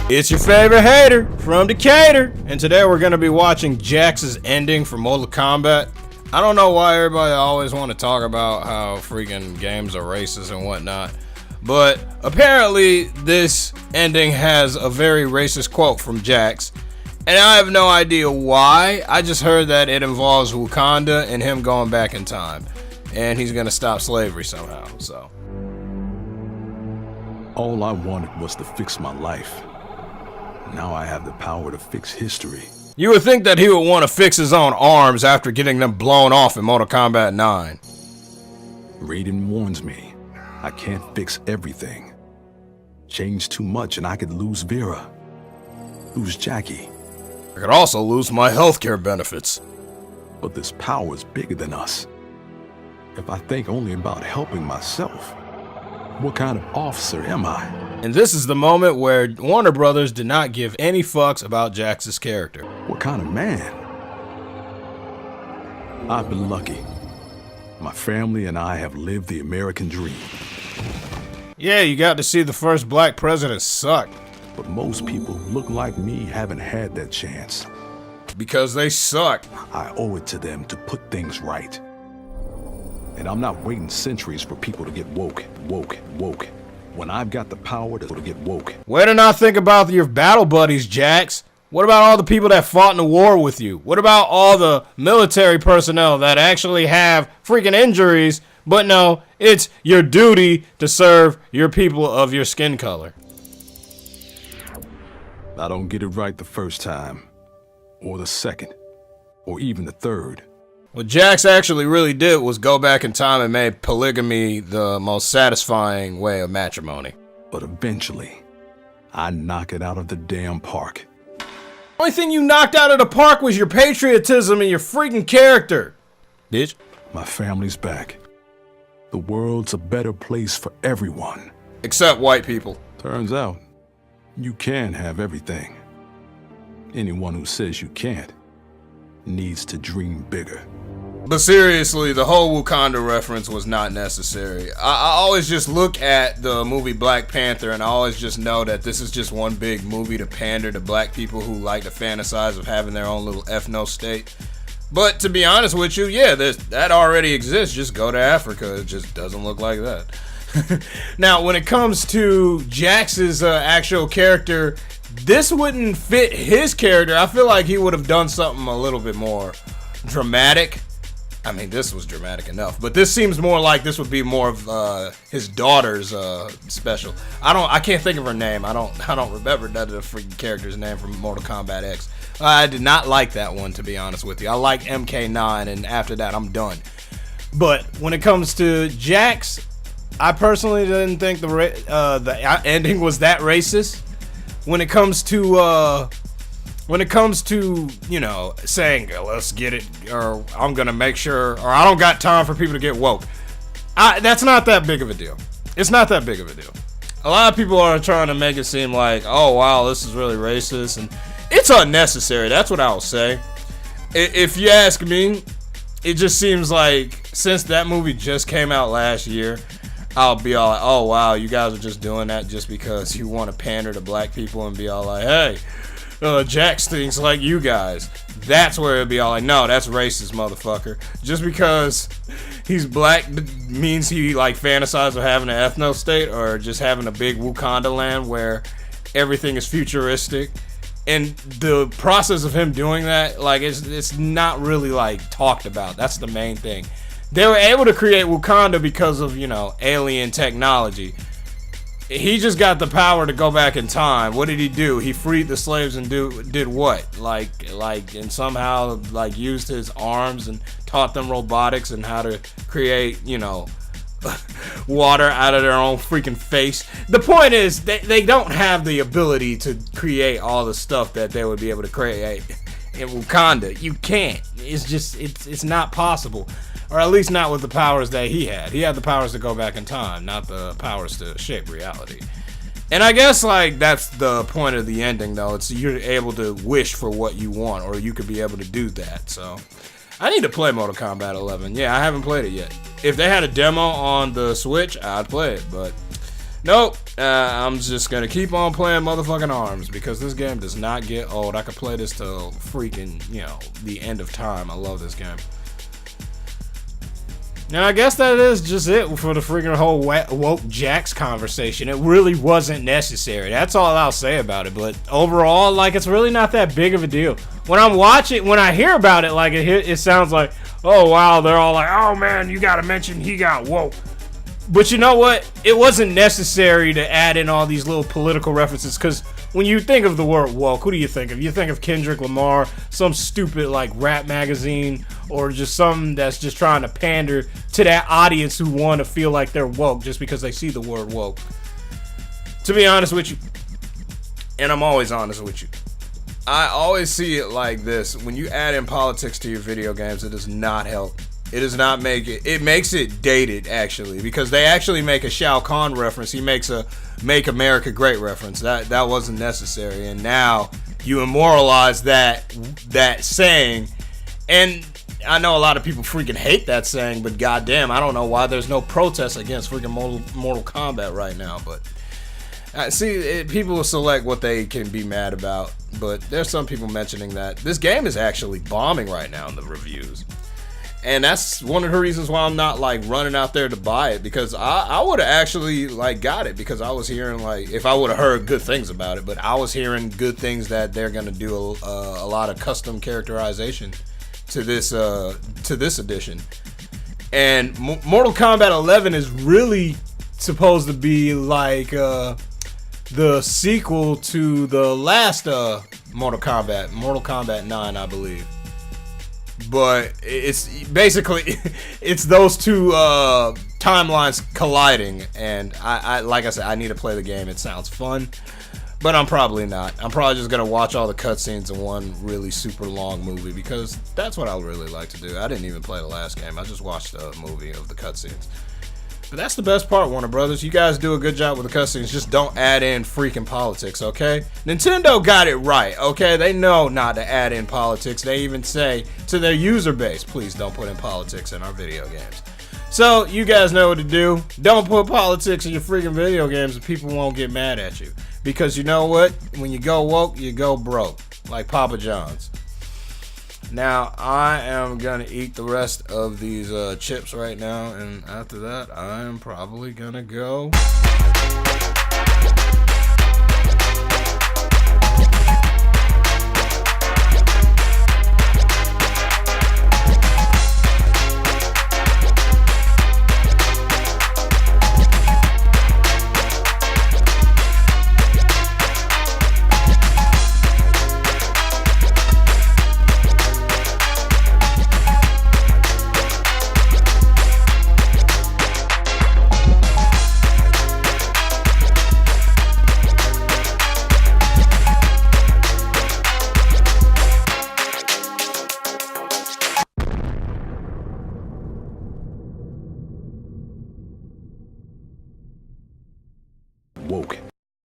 It's your favorite hater from Decatur, and today we're going to be watching JAX's ending for Mortal Kombat. I don't know why everybody always want to talk about how freaking games are racist and whatnot, but apparently this ending has a very racist quote from JAX, and I have no idea why. I just heard that it involves Wakanda and him going back in time, and he's going to stop slavery somehow, so. All I wanted was to fix my life. Now I have the power to fix history. You would think that he would want to fix his own arms after getting them blown off in Mortal Kombat 9. Raiden warns me, I can't fix everything. Change too much and I could lose Vera. Lose Jackie. I could also lose my healthcare benefits. But this power is bigger than us. If I think only about helping myself, what kind of officer am I? And this is the moment where Warner Brothers did not give any fucks about JAX's character. What kind of man? I've been lucky. My family and I have lived the American dream. Yeah, you got to see the first black president suck. But most people who look like me haven't had that chance. Because they suck. I owe it to them to put things right. And I'm not waiting centuries for people to get woke. When I've got the power to get woke. Way to not think about your battle buddies, JAX. What about all the people that fought in the war with you? What about all the military personnel that actually have freaking injuries, but no, it's your duty to serve your people of your skin color? I don't get it right the first time, or the second, or even the third. What JAX actually really did was go back in time and made polygamy the most satisfying way of matrimony. But eventually, I knock it out of the damn park. The only thing you knocked out of the park was your patriotism and your freaking character, bitch. My family's back. The world's a better place for everyone. Except white people. Turns out, you can have everything. Anyone who says you can't needs to dream bigger. But seriously, the whole Wakanda reference was not necessary. I always just look at the movie Black Panther and I always just know that this is just one big movie to pander to black people who like to fantasize of having their own little ethno state. But to be honest with you, yeah, that already exists. Just go to Africa. It just doesn't look like that. Now, when it comes to JAX's actual character, this wouldn't fit his character. I feel like he would have done something a little bit more dramatic. I mean, this was dramatic enough, but this seems more like this would be more of his daughter's special. I can't think of her name. I don't remember none of the freaking character's name from Mortal Kombat X. I did not like that one, to be honest with you. I like MK9, and after that, I'm done. But when it comes to JAX, I personally didn't think the ending was that racist. When it comes to, you know, saying, let's get it, or I'm gonna make sure, or I don't got time for people to get woke. That's not that big of a deal. It's not that big of a deal. A lot of people are trying to make it seem like, oh wow, this is really racist, and it's unnecessary. That's what I will say. If you ask me, it just seems like since that movie just came out last year, I'll be all like, oh wow, you guys are just doing that just because you want to pander to black people and be all like, hey, JAX thinks like you guys. That's where it'd be all like, no, that's racist, motherfucker. Just because he's black means he like fantasizes of having an ethno state or just having a big Wakanda land where everything is futuristic. And the process of him doing that, like, it's not really like talked about. That's the main thing. They were able to create Wakanda because of, you know, alien technology. He just got the power to go back in time. What did he do? He freed the slaves and did what? And somehow like used his arms and taught them robotics and how to create, you know, water out of their own freaking face. The point is they don't have the ability to create all the stuff that they would be able to create in Wakanda. You can't. It's just it's not possible. Or at least not with the powers that he had. He had the powers to go back in time, not the powers to shape reality. And I guess like that's the point of the ending though. It's you're able to wish for what you want, or you could be able to do that. So I need to play Mortal Kombat 11. Yeah, I haven't played it yet. If they had a demo on the Switch, I'd play it, but Nope. I'm just gonna keep on playing motherfucking ARMS because this game does not get old. I could play this till freaking, the end of time. I love this game. Now, I guess that is just it for the freaking whole woke JAX conversation. It really wasn't necessary. That's all I'll say about it. But overall, like, it's really not that big of a deal. When I'm watching, when I hear about it, like, it sounds like, oh, wow, they're all like, oh, man, you gotta mention he got woke. But you know what? It wasn't necessary to add in all these little political references, because when you think of the word woke, who do you think of? You think of Kendrick Lamar, some stupid like rap magazine, or just something that's just trying to pander to that audience who want to feel like they're woke just because they see the word woke. To be honest with you, and I'm always honest with you, I always see it like this. When you add in politics to your video games, it does not help. It does not make it. It makes it dated, actually, because they actually make a Shao Kahn reference. He makes a "Make America Great" reference. That wasn't necessary, and now you immortalize that saying. And I know a lot of people freaking hate that saying, but goddamn, I don't know why there's no protest against freaking Mortal Kombat right now. But people will select what they can be mad about. But there's some people mentioning that this game is actually bombing right now in the reviews. And that's one of the reasons why I'm not like running out there to buy it, because I would have actually like got it, because I was hearing like, if I would have heard good things about it, but I was hearing good things that they're gonna do a lot of custom characterization to this edition. And Mortal Kombat 11 is really supposed to be like the sequel to the last Mortal Kombat 9, I believe. But it's basically it's those two timelines colliding, and I like I said, I need to play the game. It sounds fun, but I'm probably not. I'm probably just gonna watch all the cutscenes in one really super long movie, because that's what I really like to do. I didn't even play the last game. I just watched a movie of the cutscenes. But that's the best part, Warner Brothers. You guys do a good job with the cutscenes. Just don't add in freaking politics, okay? Nintendo got it right, okay? They know not to add in politics. They even say to their user base, please don't put in politics in our video games. So, you guys know what to do. Don't put politics in your freaking video games and people won't get mad at you. Because you know what? When you go woke, you go broke. Like Papa John's. Now, I am going to eat the rest of these chips right now, and after that, I am probably going to go